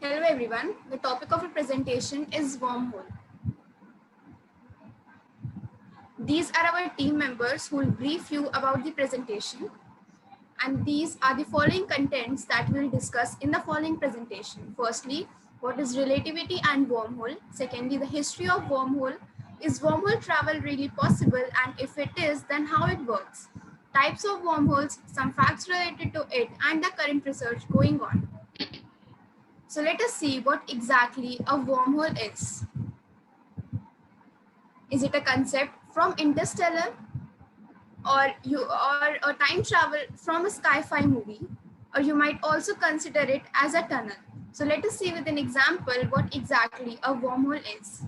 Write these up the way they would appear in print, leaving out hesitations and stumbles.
Hello everyone, the topic of a presentation is wormhole. These are our team members who will brief you about the presentation, and these are the following contents that we will discuss in the following presentation. Firstly, what is relativity and wormhole? Secondly, the history of wormhole. Is wormhole travel really possible, and if it is, then how it works? Types of wormholes, some facts related to it, and the current research going on. So let us see what exactly a wormhole is. Is it a concept from Interstellar, or a time travel from a sci-fi movie, or you might also consider it as a tunnel? So let us see with an example what exactly a wormhole is.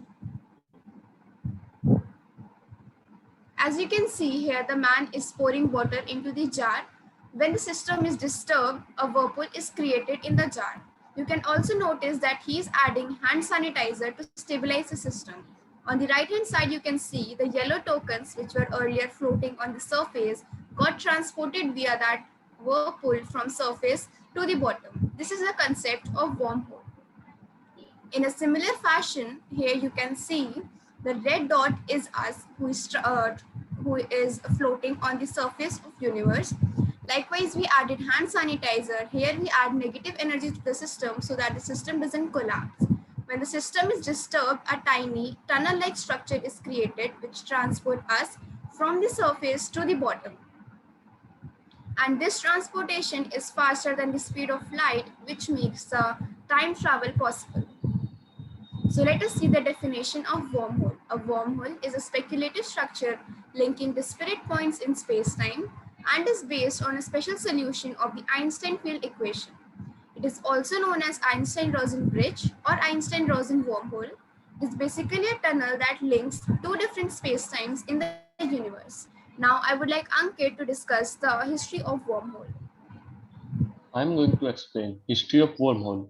As you can see here, the man is pouring water into the jar. When the system is disturbed, a whirlpool is created in the jar. You can also notice that he is adding hand sanitizer to stabilize the system. On the right hand side, you can see the yellow tokens which were earlier floating on the surface got transported via that whirlpool from surface to the bottom. This is the concept of wormhole. In a similar fashion, here you can see the red dot is us who is floating on the surface of universe. Likewise, we added hand sanitizer. Here we add negative energy to the system so that the system doesn't collapse. When the system is disturbed, a tiny tunnel-like structure is created which transport us from the surface to the bottom. And this transportation is faster than the speed of light, which makes time travel possible. So let us see the definition of wormhole. A wormhole is a speculative structure linking disparate points in space-time and is based on a special solution of the Einstein field equation. It is also known as Einstein-Rosen bridge or Einstein-Rosen wormhole. It is basically a tunnel that links two different spacetimes in the universe. Now I would like Ankit to discuss the history of wormhole. I am going to explain history of wormhole.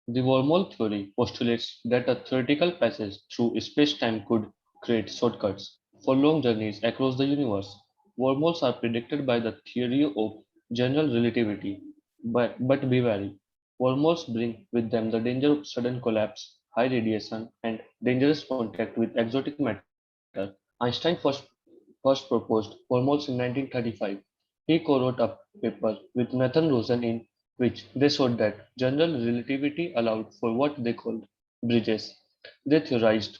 The wormhole theory postulates that a theoretical passage through space-time could create shortcuts for long journeys across the universe. Wormholes are predicted by the theory of general relativity, but be wary. Wormholes bring with them the danger of sudden collapse, high radiation, and dangerous contact with exotic matter. Einstein first proposed wormholes in 1935. He co-wrote a paper with Nathan Rosen in which they showed that general relativity allowed for what they called bridges. They theorized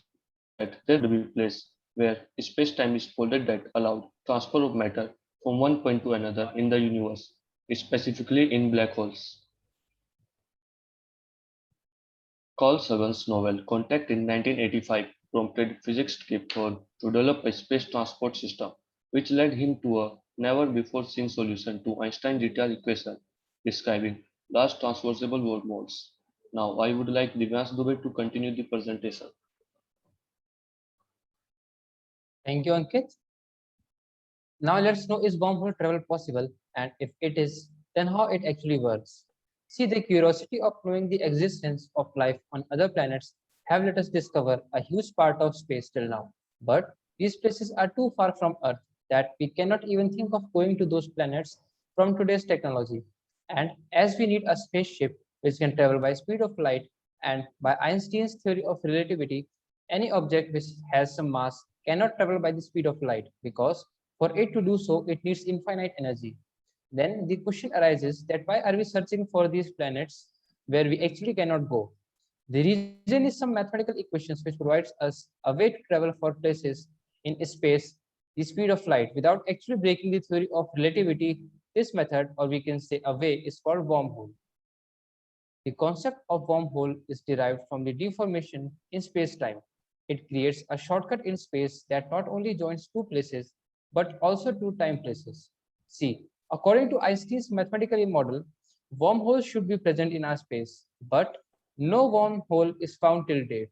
that there would be a place where space-time is folded that allowed transfer of matter from one point to another in the universe, specifically in black holes. Carl Sagan's novel Contact in 1985 prompted physicist Kip Thorne to develop a space transport system, which led him to a never-before-seen solution to Einstein's GTR equation, describing large transversable wormholes. Now, I would like Divyansh Dubey to continue the presentation. Thank you, Ankit. Now let's know, is wormhole travel possible, and if it is, then how it actually works. See, the curiosity of knowing the existence of life on other planets have let us discover a huge part of space till now. But these places are too far from Earth that we cannot even think of going to those planets from today's technology. And as we need a spaceship which can travel by speed of light, and by Einstein's theory of relativity, any object which has some mass cannot travel by the speed of light, because for it to do so, it needs infinite energy. Then the question arises that why are we searching for these planets where we actually cannot go? The reason is some mathematical equations which provides us a way to travel for places in space the speed of light without actually breaking the theory of relativity. This method, or we can say a way, is called wormhole. The concept of wormhole is derived from the deformation in space-time. It creates a shortcut in space that not only joins two places, but also two time places. See, according to Einstein's mathematical model, wormholes should be present in our space, but no wormhole is found till date.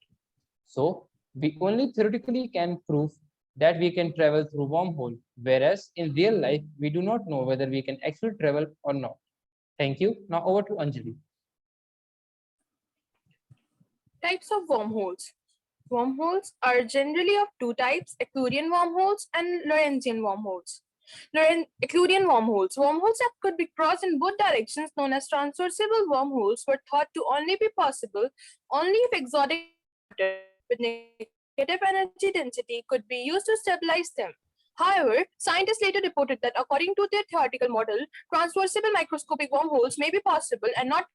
So we only theoretically can prove that we can travel through wormhole, whereas in real life, we do not know whether we can actually travel or not. Thank you. Now over to Anjali. Types of wormholes. Wormholes are generally of two types, Arcturian wormholes and Lorentzian wormholes. Euclidean wormholes. Wormholes that could be crossed in both directions, known as transversible wormholes, were thought to only be possible only if exotic matter with negative energy density could be used to stabilize them. However, scientists later reported that according to their theoretical model, transversible microscopic wormholes may be possible and not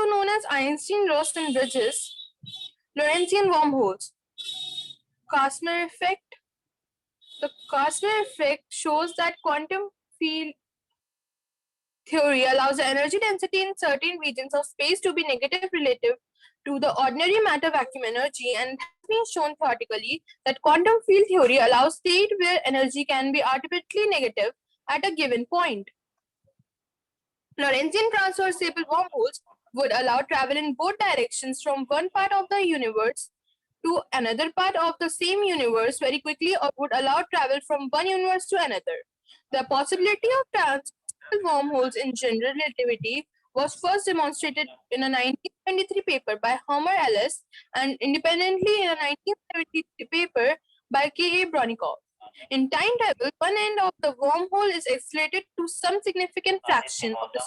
also known as Einstein-Rosen bridges, Lorentzian wormholes. Kastner effect. The Kastner effect shows that quantum field theory allows the energy density in certain regions of space to be negative relative to the ordinary matter vacuum energy, and it has been shown theoretically that quantum field theory allows state where energy can be arbitrarily negative at a given point. Lorentzian transversable wormholes would allow travel in both directions from one part of the universe to another part of the same universe very quickly, or would allow travel from one universe to another. The possibility of transversal wormholes in general relativity was first demonstrated in a 1973 paper by Homer Ellis and independently in a 1973 paper by K.A. Bronnikov. In time travel, one end of the wormhole is accelerated to some significant fraction of the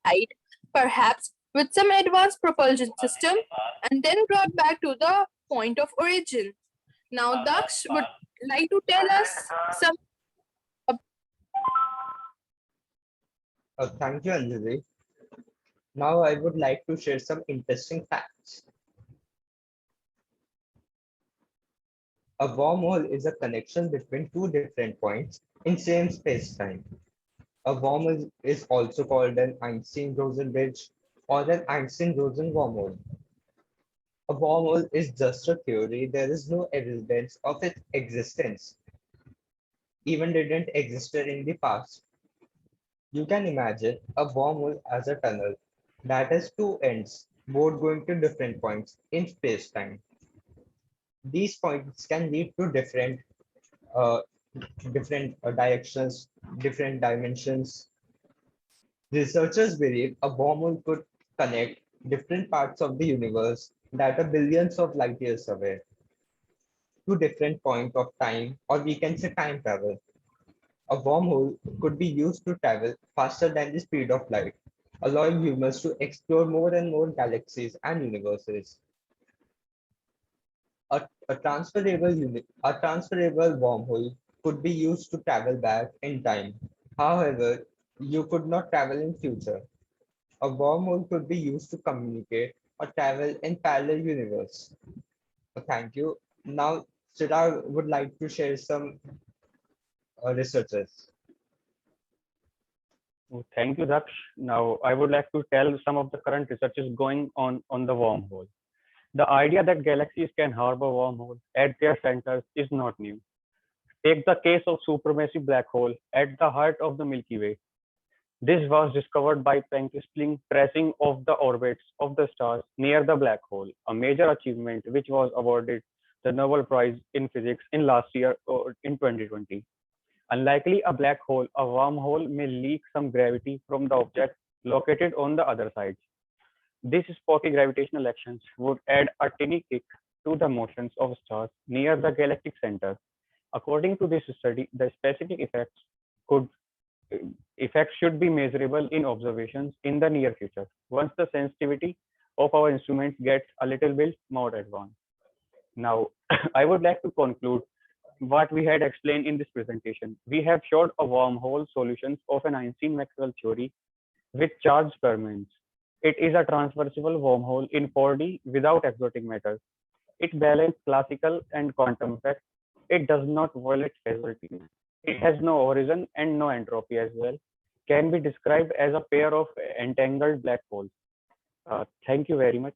height, perhaps with some advanced propulsion system, and then brought back to the point of origin. Now, Daksh would like to tell us some. Thank you, Anjali. Now I would like to share some interesting facts. A wormhole is a connection between two different points in same space-time. A wormhole is also called an Einstein-Rosen bridge or an Einstein-Rosen wormhole. A wormhole is just a theory. There is no evidence of its existence. Even didn't exist in the past. You can imagine a wormhole as a tunnel that has two ends, both going to different points in space-time. These points can lead to uh, different directions, different dimensions. Researchers believe a wormhole could connect different parts of the universe that are billions of light years away to different point of time, or we can say time travel. A wormhole could be used to travel faster than the speed of light, allowing humans to explore more and more galaxies and universes. A transferable wormhole could be used to travel back in time. However, you could not travel in future. A wormhole could be used to communicate or travel in parallel universe. Thank you. Now, Sridhar would like to share some researches. Thank you, Daksh. Now, I would like to tell some of the current researches going on the wormhole. The idea that galaxies can harbor wormholes at their centers is not new. Take the case of supermassive black hole at the heart of the Milky Way. This was discovered by penciling tracing of the orbits of the stars near the black hole, a major achievement which was awarded the Nobel Prize in Physics in last year or in 2020. Unlikely a black hole, a wormhole may leak some gravity from the object located on the other side. These spotty gravitational actions would add a tiny kick to the motions of stars near the galactic center. According to this study, the specific could effects should be measurable in observations in the near future, once the sensitivity of our instruments gets a little bit more advanced. Now, I would like to conclude what we had explained in this presentation. We have showed a wormhole solutions of an Einstein-Maxwell theory with charged permanence. It is a transversible wormhole in 4D without exotic matter. It balances classical and quantum effects. It does not violate causality. It has no origin and no entropy as well. Can be described as a pair of entangled black holes. Thank you very much.